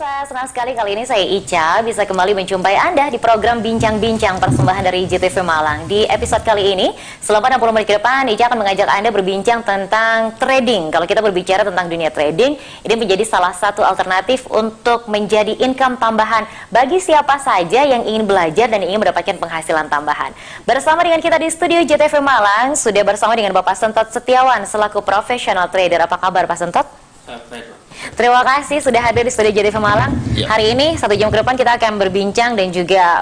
Pemirsa, senang sekali kali ini saya Ica bisa kembali menjumpai Anda di program Bincang-Bincang persembahan dari JTV Malang. Di episode kali ini, selama 60 menit ke depan, Ica akan mengajak Anda berbincang tentang trading. Kalau kita berbicara tentang dunia trading, ini menjadi salah satu alternatif untuk menjadi income tambahan bagi siapa saja yang ingin belajar dan ingin mendapatkan penghasilan tambahan. Bersama dengan kita di studio JTV Malang, sudah bersama dengan Bapak Sentot Setiawan selaku professional trader. Apa kabar Pak Sentot? Baik. Terima kasih sudah hadir di studio JTV Malang. Ya. Hari ini 1 jam ke depan kita akan berbincang dan juga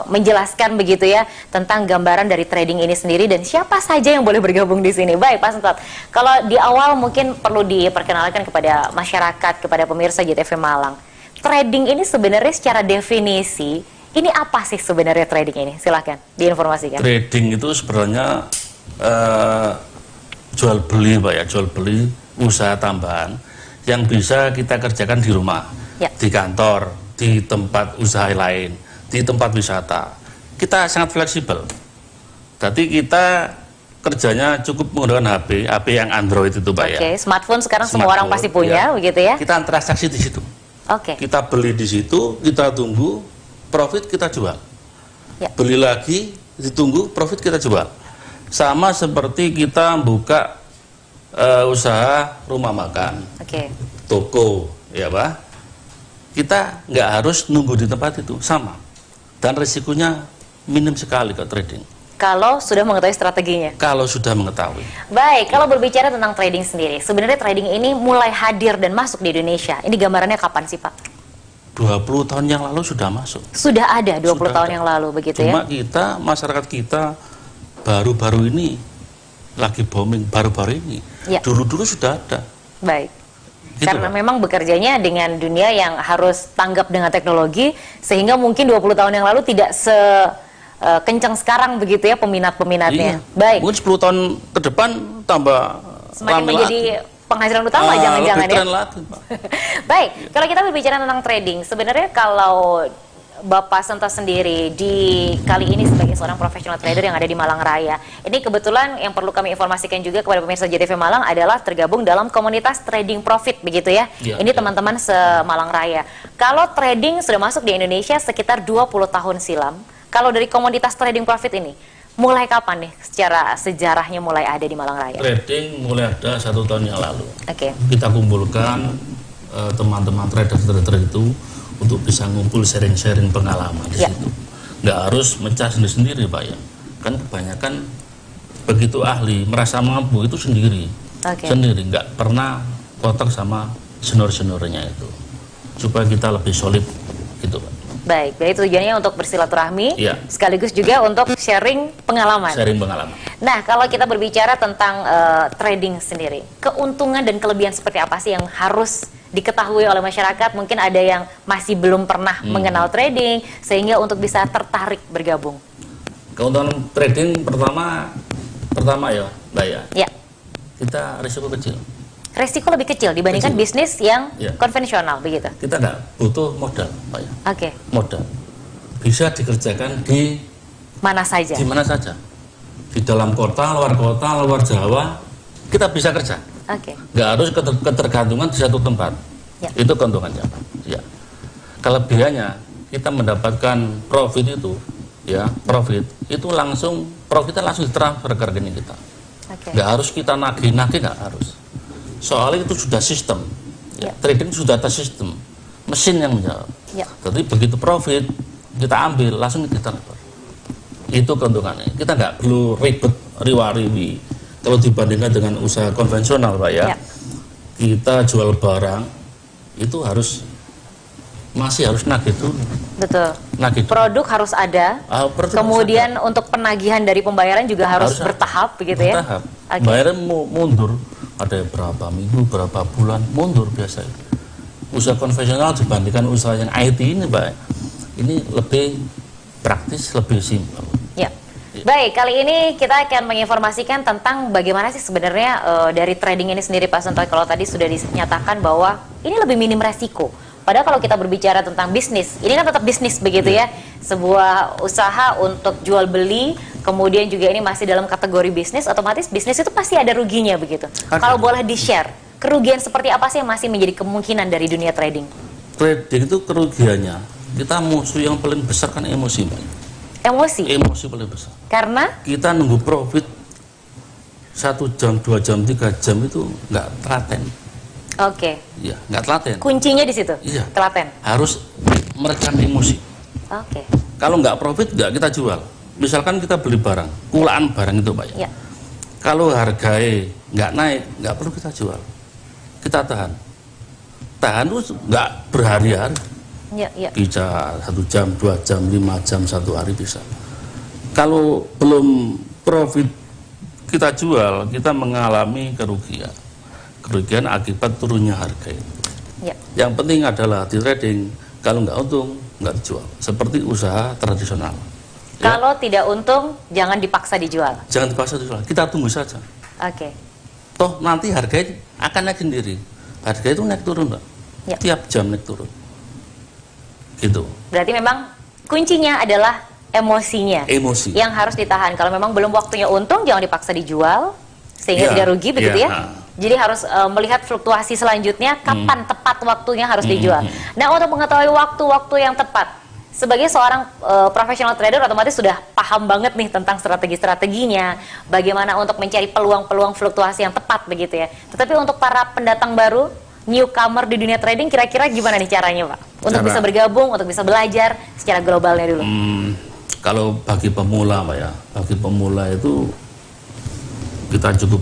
menjelaskan begitu ya tentang gambaran dari trading ini sendiri dan siapa saja yang boleh bergabung di sini. Baik Pak Sentot, kalau di awal mungkin perlu diperkenalkan kepada masyarakat, kepada pemirsa JTV Malang. Trading ini sebenarnya secara definisi, ini apa sih sebenarnya trading ini? Silahkan diinformasikan. Trading itu sebenarnya jual beli Pak ya, jual beli usaha tambahan yang bisa kita kerjakan di rumah, Ya. di kantor, di tempat usaha lain, di tempat wisata. Kita sangat fleksibel. Jadi kita kerjanya cukup menggunakan HP yang Android itu Pak ya. Oke, smartphone sekarang semua orang pasti punya, begitu ya? Kita transaksi di situ. Oke. Kita beli di situ, kita tunggu, profit kita jual. Ya. Beli lagi, ditunggu, profit kita jual. Sama seperti kita buka usaha rumah makan, Oke. toko, ya Pak. Kita nggak harus nunggu di tempat itu, sama. Dan risikonya minim sekali ke trading. Kalau sudah mengetahui strateginya. Kalau sudah mengetahui. Baik, kalau berbicara tentang trading sendiri, sebenarnya trading ini mulai hadir dan masuk di Indonesia. Ini gambarannya kapan sih Pak? 20 tahun yang lalu sudah masuk. Sudah ada 20 Sudah tahun ada. yang lalu begitu Cuma ya? kita, masyarakat kita baru-baru ini lagi booming, baru-baru ini. Ya. Dulu-dulu sudah ada. Baik. Gitu, Karena Pak. memang bekerjanya dengan dunia yang harus tanggap dengan teknologi, sehingga mungkin 20 tahun yang lalu tidak kencang sekarang begitu ya peminat-peminatnya. Iya. Baik. Mungkin 10 tahun ke depan tambah Semakin rame menjadi lagi. penghasilan utama jangan-jangan lebih ya. keren lagi, Pak. Baik, kalau kita berbicara tentang trading, sebenarnya kalau Bapak Sentot sendiri di kali ini sebagai seorang profesional trader yang ada di Malang Raya, ini kebetulan yang perlu kami informasikan juga kepada pemirsa JTV Malang adalah tergabung dalam komunitas trading profit begitu ya. Ya, Ini ya. teman-teman se-Malang Raya. Kalau trading sudah masuk di Indonesia sekitar 20 tahun silam, kalau dari komunitas trading profit ini, mulai kapan nih secara sejarahnya mulai ada di Malang Raya? Trading mulai ada 1 tahun yang lalu. Oke. Kita kumpulkan teman-teman trader-trader itu untuk bisa ngumpul sharing-sharing pengalaman di Ya. situ. Nggak harus mencah sendiri-sendiri Pak ya. Kan kebanyakan begitu ahli merasa mampu itu sendiri. Oke. Sendiri, nggak pernah kotor sama senior-seniornya itu. Supaya kita lebih solid gitu Pak. Baik, jadi tujuannya untuk bersilaturahmi, Iya. sekaligus juga untuk sharing pengalaman. Sharing pengalaman. Nah, kalau kita berbicara tentang trading sendiri, keuntungan dan kelebihan seperti apa sih yang harus diketahui oleh masyarakat? Mungkin ada yang masih belum pernah mengenal trading, sehingga untuk bisa tertarik bergabung. Keuntungan trading pertama ya Mbak ya, Ya, kita risiko kecil. resiko lebih kecil dibandingkan Kecil. bisnis yang Ya. konvensional, begitu. Kita nggak butuh modal Pak ya. Oke, Modal bisa dikerjakan di mana saja? mana saja, di dalam kota, luar Jawa, kita bisa kerja. Oke, Nggak harus ketergantungan di satu tempat. Ya. Itu keuntungannya. Ya. Kelebihannya kita mendapatkan profit itu, ya profit itu langsung profitnya langsung ditransfer ke rekening kita. oke. Nggak harus kita nagih-nagih, nggak harus. Soalnya itu sudah sistem. Ya. Trading sudah ada sistem, mesin yang menjawab. Ya. Jadi begitu profit kita ambil langsung kita transfer. Itu keuntungannya. Kita nggak perlu ribet riwa-riwi. Kalau dibandingkan dengan usaha konvensional Pak ya, Ya. kita jual barang itu masih harus nagih dulu. Betul. Nagih dulu. Produk harus ada. Produk Kemudian untuk penagihan dari pembayaran juga harus Harus bertahap begitu ya. bertahap. Oke. Bayarnya mundur, ada berapa minggu, berapa bulan, mundur biasanya. Usaha konvensional dibandingkan usaha yang IT ini Pak, ini lebih praktis, lebih simpel. Ya. Baik, kali ini kita akan menginformasikan tentang bagaimana sih sebenarnya dari trading ini sendiri Pak Sentot. Kalau tadi sudah dinyatakan bahwa ini lebih minim resiko. Padahal kalau kita berbicara tentang bisnis, ini kan tetap bisnis begitu ya. Sebuah usaha untuk jual beli, kemudian juga ini masih dalam kategori bisnis, otomatis bisnis itu pasti ada ruginya begitu. Ada. Kalau boleh di-share, kerugian seperti apa sih yang masih menjadi kemungkinan dari dunia trading? trading itu kerugiannya, kita musuh yang paling besar kan emosi, Mbak. Emosi? Emosi paling besar. Karena? Kita nunggu profit 1 jam, 2 jam, 3 jam itu nggak telaten. Oke. Iya, nggak telaten. Kuncinya di situ? Iya. Telaten? Harus meredam emosi. Oke. Kalau nggak profit, nggak kita jual. Misalkan kita beli barang, kulaan barang itu, Pak ya. Ya. Kalau harganya nggak naik, nggak perlu kita jual. Kita tahan. Tahan itu nggak berhari-hari. Ya, ya. Bisa 1 jam, 2 jam, 5 jam, 1 hari bisa. Kalau belum profit kita jual, kita mengalami kerugian. Kerugian akibat turunnya harga itu. Ya. Yang penting adalah di trading, kalau nggak untung, nggak dijual. Seperti usaha tradisional. Ya, Kalau tidak untung, jangan dipaksa dijual. jangan dipaksa dijual, kita tunggu saja. Oke. Toh nanti harga akan naik sendiri. Harga itu naik turun, Mbak. Ya. Tiap jam naik turun. Gitu. Berarti memang kuncinya adalah emosinya. Emosi. Yang harus ditahan. Kalau memang belum waktunya untung, jangan dipaksa dijual sehingga Ya, tidak rugi, begitu ya. ya. Jadi harus melihat fluktuasi selanjutnya, kapan tepat waktunya harus dijual. Nah, untuk mengetahui waktu-waktu yang tepat, sebagai seorang profesional trader otomatis sudah paham banget nih tentang strategi-strateginya, bagaimana untuk mencari peluang-peluang fluktuasi yang tepat, begitu ya. Tetapi untuk para pendatang baru, newcomer di dunia trading, kira-kira gimana nih caranya, Pak? Untuk bisa bergabung, untuk bisa belajar secara globalnya dulu. Kalau bagi pemula, Pak ya, bagi pemula itu kita cukup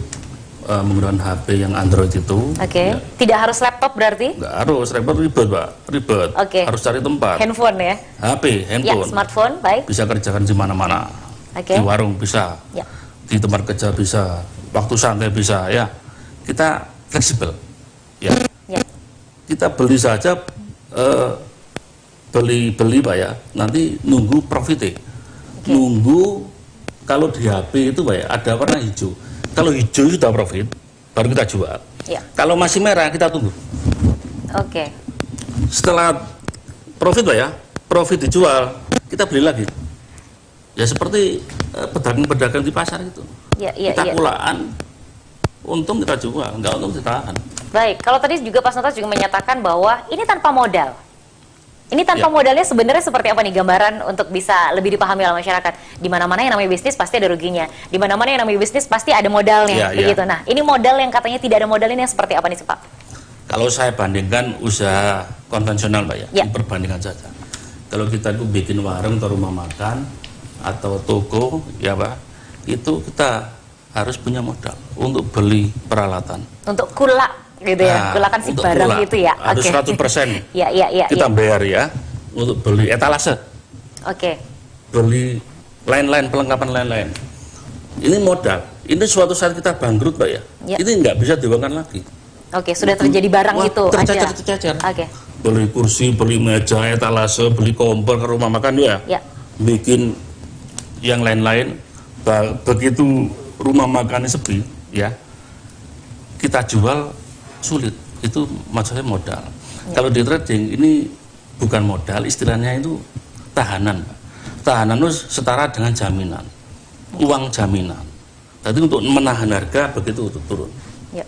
menggunakan HP yang Android itu. Oke. Ya. Tidak harus laptop berarti? Nggak harus, repot ribet, Pak, ribet. Oke. Harus cari tempat. Handphone ya? HP, Ya, handphone. smartphone, baik. Bisa kerjakan di mana-mana. Oke. Di warung bisa, Ya. di tempat kerja bisa, waktu santai bisa, ya. Kita fleksibel, ya. Ya. Kita beli saja, beli Pak ya. Nanti nunggu profitnya. Nunggu kalau di HP itu Pak ya, ada warna hijau. Kalau hijau sudah profit, baru kita jual. Ya. Kalau masih merah kita tunggu. Oke. Setelah profit Pak ya, profit dijual, kita beli lagi. Ya seperti pedagang-pedagang di pasar itu. Ya, ya, Kita ya. kulaan, untung kita jual, nggak untung kita tahan. Baik, kalau tadi juga Pak Santos juga menyatakan bahwa ini tanpa modal. Ini tanpa Ya. modalnya sebenarnya seperti apa nih gambaran untuk bisa lebih dipahami oleh masyarakat? Di mana-mana yang namanya bisnis pasti ada ruginya. Di mana-mana yang namanya bisnis pasti ada modalnya, Ya, begitu. ya. Nah, ini modal yang katanya tidak ada modal ini yang seperti apa nih, Pak? Kalau saya bandingkan usaha konvensional Pak ya, Ya. perbandingan saja. Kalau kita itu bikin warung atau rumah makan atau toko ya Pak, itu kita harus punya modal untuk beli peralatan. Untuk kula gitu ya, kulakan si untuk barang kula, gitu ya. harus Oke. 100%. Ya, ya, ya. Kita ya. bayar ya untuk beli etalase, Oke. beli lain-lain, perlengkapan lain-lain. Ini modal. Ini suatu saat kita bangkrut Pak ya. Ya. Ini nggak bisa diuangkan lagi. Oke, sudah terjadi barang Wah, itu tercecer. aja. Oke. Beli kursi, beli meja, etalase, beli kompor ke rumah makan ya. Ya. Bikin yang lain-lain. Begitu rumah makannya sepi, ya kita jual sulit. Itu maksudnya modal. Kalau di trading ini bukan modal, istilahnya itu tahanan. Tahanan itu setara dengan jaminan, uang jaminan. Jadi untuk menahan harga begitu turun. Ya.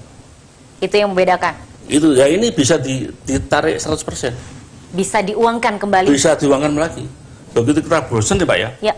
Itu yang membedakan. Itu ya ini bisa ditarik 100%. Bisa diuangkan kembali. Bisa diuangkan lagi. Begitu kita bosan nih Pak ya, Ya.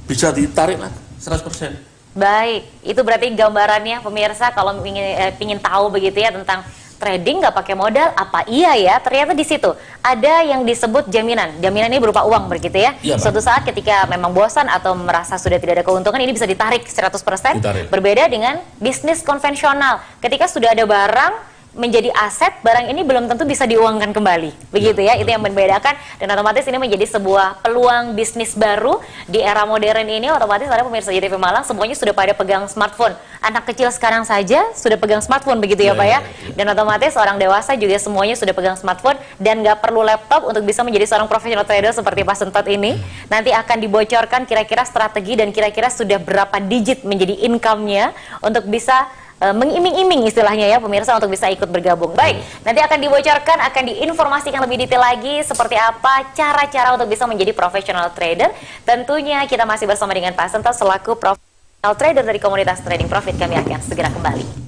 bisa ditarik lagi 100%. Baik, itu berarti gambarannya pemirsa kalau ingin tahu begitu ya tentang trading nggak pakai modal, apa iya ya? Ternyata di situ ada yang disebut jaminan. Jaminan ini berupa uang begitu ya. Iya, Pak. Suatu saat ketika memang bosan atau merasa sudah tidak ada keuntungan, ini bisa ditarik 100%. Ditarik. Berbeda dengan bisnis konvensional. Ketika sudah ada barang menjadi aset, barang ini belum tentu bisa diuangkan kembali. Begitu ya, itu yang membedakan. Dan otomatis ini menjadi sebuah peluang bisnis baru di era modern ini. Otomatis ada pemirsa JTV Malang, semuanya sudah pada pegang smartphone. Anak kecil sekarang saja sudah pegang smartphone, begitu ya, Pak ya. Dan otomatis orang dewasa juga semuanya sudah pegang smartphone dan nggak perlu laptop untuk bisa menjadi seorang profesional trader seperti Pak Sentot ini. Nanti akan dibocorkan kira-kira strategi dan kira-kira sudah berapa digit menjadi income-nya untuk bisa mengiming-iming istilahnya ya pemirsa untuk bisa ikut bergabung. Baik, nanti akan dibocorkan, akan diinformasikan lebih detail lagi seperti apa cara-cara untuk bisa menjadi professional trader. Tentunya kita masih bersama dengan Pak Sentot selaku professional trader dari komunitas Trading Profit. Kami akan segera kembali.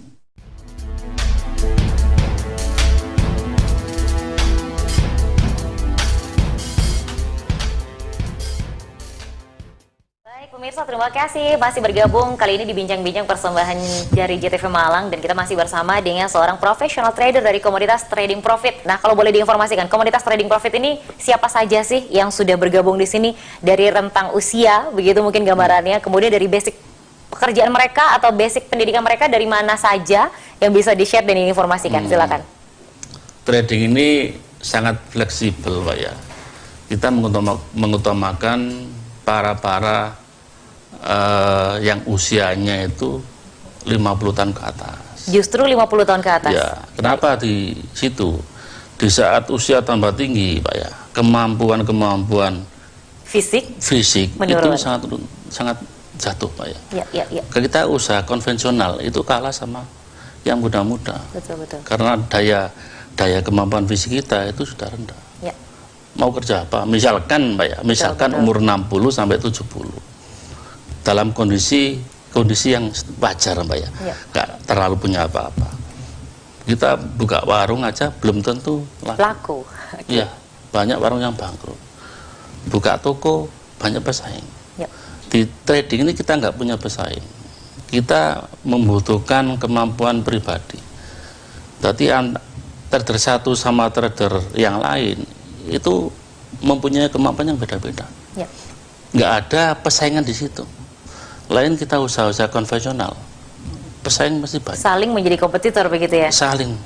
Pemirsa, terima kasih masih bergabung kali ini di Bincang-Bincang persembahan dari JTV Malang, dan kita masih bersama dengan seorang profesional trader dari komunitas Trading Profit. Nah, kalau boleh diinformasikan, komunitas Trading Profit ini siapa saja sih yang sudah bergabung di sini, dari rentang usia, begitu mungkin gambarannya, kemudian dari basic pekerjaan mereka atau basic pendidikan mereka dari mana saja yang bisa di-share dan diinformasikan. Silakan. Trading ini sangat fleksibel, Pak ya. Kita mengutamakan para yang usianya itu 50 tahun ke atas. Justru 50 tahun ke atas? Ya, kenapa di situ? Di saat usia tambah tinggi, Pak ya, kemampuan fisik menurun. itu sangat jatuh, Pak ya. Ya. Kita usaha konvensional itu kalah sama yang muda-muda. Betul. Karena daya kemampuan fisik kita itu sudah rendah. Ya. Mau kerja apa? Misalkan, Pak ya, misalkan betul. umur 60 sampai 70. Dalam kondisi yang wajar, Mbak ya, nggak terlalu punya apa-apa. Kita buka warung aja belum tentu laku. Iya, banyak warung yang bangkrut. Buka toko banyak pesaing. Di trading ini kita nggak punya pesaing. Kita membutuhkan kemampuan pribadi. Berarti trader satu sama trader yang lain itu mempunyai kemampuan yang beda-beda. Nggak ada persaingan di situ. Lain kita usaha-usaha konvensional, pesaing masih banyak. Saling menjadi kompetitor begitu ya? Saling.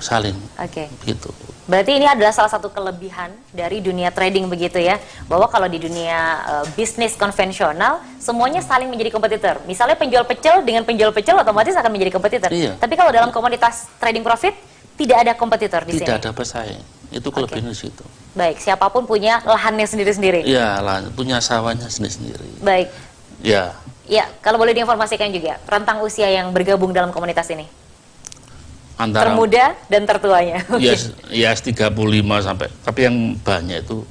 Oke. Gitu. Berarti ini adalah salah satu kelebihan dari dunia trading begitu ya, bahwa kalau di dunia bisnis konvensional semuanya saling menjadi kompetitor. Misalnya penjual pecel dengan penjual pecel otomatis akan menjadi kompetitor. Iya. Tapi kalau dalam komunitas Trading Profit tidak ada kompetitor di sini. Tidak ada pesaing. Itu kelebihan di situ. Baik, siapapun punya lahannya sendiri-sendiri. Iya, punya sawahnya sendiri-sendiri. Baik. Ya, kalau boleh diinformasikan juga rentang usia yang bergabung dalam komunitas ini. Antara termuda dan tertuanya. Ya 35 sampai, tapi yang banyak itu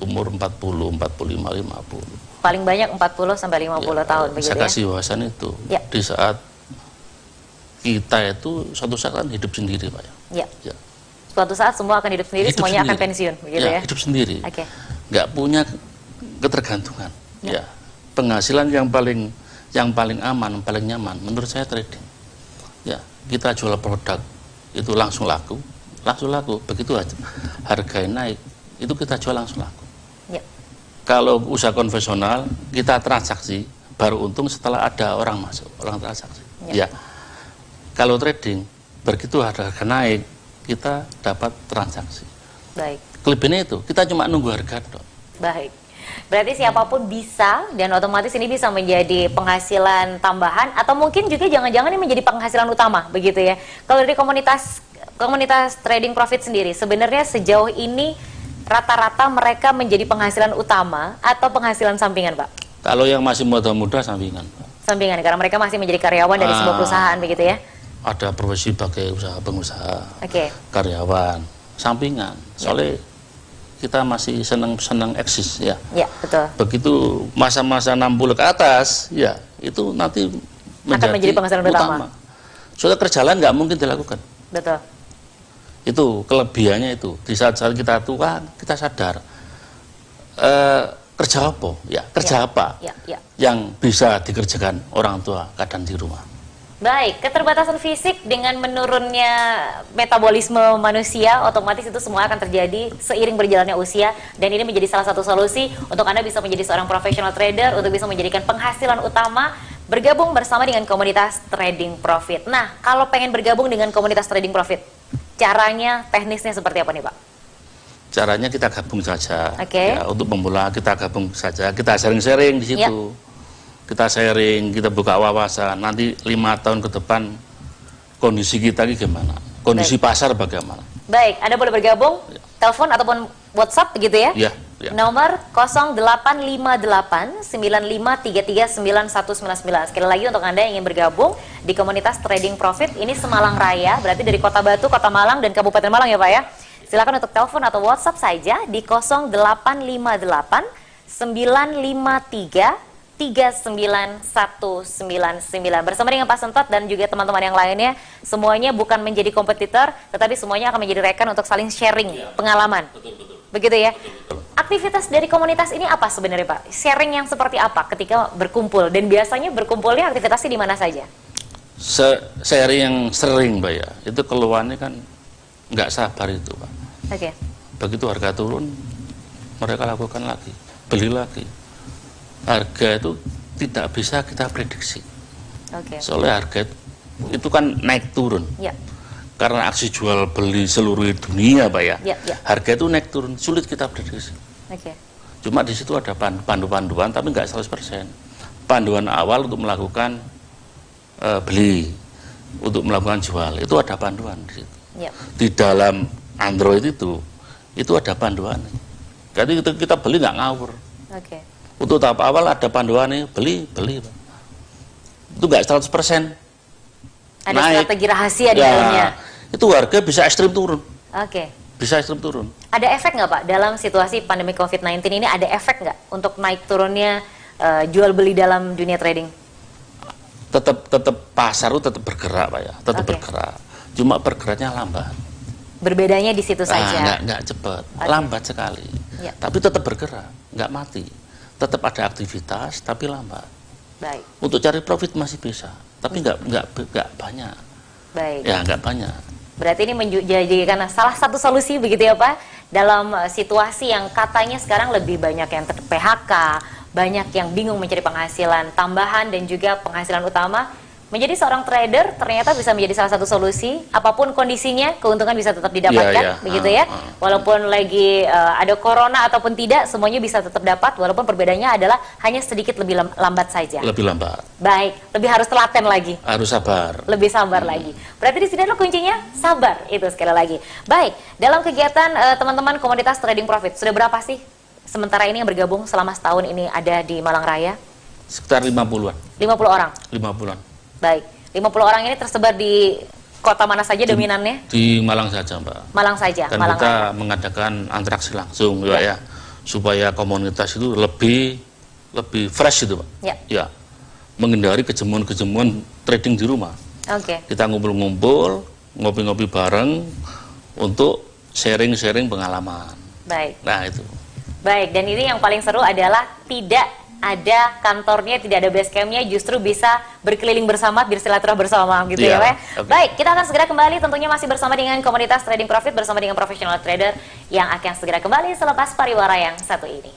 umur 40, 45, 50. Paling banyak 40 sampai 50 tahun begitu ya. Saya kasih wawasan itu. Di saat kita itu suatu saat kan hidup sendiri, Pak ya. Suatu saat semua akan hidup sendiri, semuanya akan pensiun begitu ya. Hidup sendiri. Nggak punya ketergantungan. Penghasilan yang paling aman, paling nyaman menurut saya trading. Kita jual produk itu langsung laku. Begitu aja harganya naik, itu kita jual langsung laku. Kalau usaha konvensional kita transaksi baru untung setelah ada orang masuk, orang transaksi. Kalau trading begitu harga naik kita dapat transaksi. Baik. Kelebihannya itu kita cuma nunggu harga dong. Baik. Berarti siapapun bisa, dan otomatis ini bisa menjadi penghasilan tambahan, atau mungkin juga jangan-jangan ini menjadi penghasilan utama, begitu ya. Kalau dari komunitas Trading Profit sendiri, sebenarnya sejauh ini rata-rata mereka menjadi penghasilan utama atau penghasilan sampingan, Pak? Kalau yang masih muda-muda sampingan, Pak. Sampingan, karena mereka masih menjadi karyawan dari sebuah perusahaan, begitu ya? Ada profesi sebagai pengusaha, karyawan, sampingan. Soalnya kita masih senang eksis ya. Betul. Begitu masa-masa 60 ke atas, itu nanti akan menjadi penghasilan utama. Soalnya kerja lain nggak mungkin dilakukan. Betul. Itu kelebihannya itu. Di saat-saat kita tua, kita sadar kerja apa? Kerja apa yang bisa dikerjakan orang tua kadang di rumah. Baik, keterbatasan fisik dengan menurunnya metabolisme manusia, otomatis itu semua akan terjadi seiring berjalannya usia, dan ini menjadi salah satu solusi untuk Anda bisa menjadi seorang profesional trader, untuk bisa menjadikan penghasilan utama, bergabung bersama dengan komunitas Trading Profit. Nah, kalau pengen bergabung dengan komunitas Trading Profit, caranya, teknisnya seperti apa nih, Pak? Caranya kita gabung saja. Untuk pemula kita gabung saja, kita sharing-sharing di situ. Kita sharing, kita buka wawasan, nanti 5 tahun ke depan kondisi kita ini gimana, kondisi pasar bagaimana. Baik, Anda boleh bergabung, telepon ataupun WhatsApp begitu ya? Nomor 0858 9533 9199. Sekali lagi untuk Anda yang ingin bergabung di komunitas Trading Profit, ini Semalang Raya, berarti dari Kota Batu, Kota Malang, dan Kabupaten Malang ya Pak ya? Silakan untuk telepon atau WhatsApp saja di 0858 953 39199 bersama dengan Pak Sentot dan juga teman-teman yang lainnya. Semuanya bukan menjadi kompetitor, tetapi semuanya akan menjadi rekan untuk saling sharing pengalaman. Betul. begitu ya. Aktivitas dari komunitas ini apa sebenarnya Pak? Sharing yang seperti apa ketika berkumpul? Dan biasanya berkumpulnya aktivitasnya di mana saja? Sharing yang sering Mbak ya, itu keluhannya kan nggak sabar itu Pak. Oke. Begitu harga turun, mereka lakukan lagi, beli lagi. Harga itu tidak bisa kita prediksi. Oke. Soalnya harga itu kan naik turun. Ya. Karena aksi jual beli seluruh dunia Pak ya. Ya, ya. Harga itu naik turun, sulit kita prediksi. Oke. Cuma di situ ada pandu-panduan tapi nggak 100%. Panduan awal untuk melakukan beli, untuk melakukan jual, itu ada panduan di situ. Ya. Di dalam Android itu ada panduan. Jadi kita beli nggak ngawur. Oke. Untuk tahap awal ada panduannya, beli Pak. Itu nggak 100%. Ada naik. strategi rahasia di Ya, dalamnya. itu harga bisa ekstrim turun. Oke. Bisa ekstrim turun. Ada efek nggak Pak dalam situasi pandemi COVID-19 ini, ada efek nggak untuk naik turunnya jual beli dalam dunia trading? Tetap pasar itu tetap bergerak Pak ya, tetap Oke. bergerak. Cuma bergeraknya lambat. Berbedanya di situ saja. Nggak cepat, Oke. lambat sekali. Ya. Tapi tetap bergerak, nggak mati. Tetap ada aktivitas, tapi lambat. Baik, Untuk cari profit masih bisa, tapi nggak banyak. baik. Ya nggak banyak. Berarti ini menjadikan salah satu solusi begitu ya Pak, dalam situasi yang katanya sekarang lebih banyak yang ter-PHK, banyak yang bingung mencari penghasilan tambahan dan juga penghasilan utama. Menjadi seorang trader ternyata bisa menjadi salah satu solusi. Apapun kondisinya, keuntungan bisa tetap didapatkan, Iya. begitu ya. Walaupun lagi ada corona ataupun tidak, semuanya bisa tetap dapat. Walaupun perbedaannya adalah hanya sedikit lebih lambat saja. Lebih lambat. Baik, lebih harus telaten lagi. Harus sabar. Lebih sabar lagi. Berarti di sini adalah kuncinya sabar, itu sekali lagi. Baik, dalam kegiatan teman-teman komunitas trading profit, sudah berapa sih sementara ini yang bergabung selama setahun ini ada di Malang Raya? Sekitar 50-an. 50 orang. 50-an. Baik, 50 orang ini tersebar di kota mana saja dominannya? Di Malang saja Mbak. Malang saja, Dan Malang kita Raya. mengadakan interaksi langsung ya. Supaya komunitas itu lebih fresh itu Pak. Ya. Menghindari kejemuan trading di rumah. Oke. Kita ngumpul-ngumpul, ngopi-ngopi bareng untuk sharing-sharing pengalaman. Baik. Nah itu. Baik, dan ini yang paling seru adalah tidak ada kantornya, tidak ada base campnya, justru bisa berkeliling bersama, bersilaturahmi bersama gitu ya Iya, Pak. oke. Baik, kita akan segera kembali tentunya masih bersama dengan komunitas trading profit bersama dengan professional trader yang akan segera kembali selepas pariwara yang satu ini.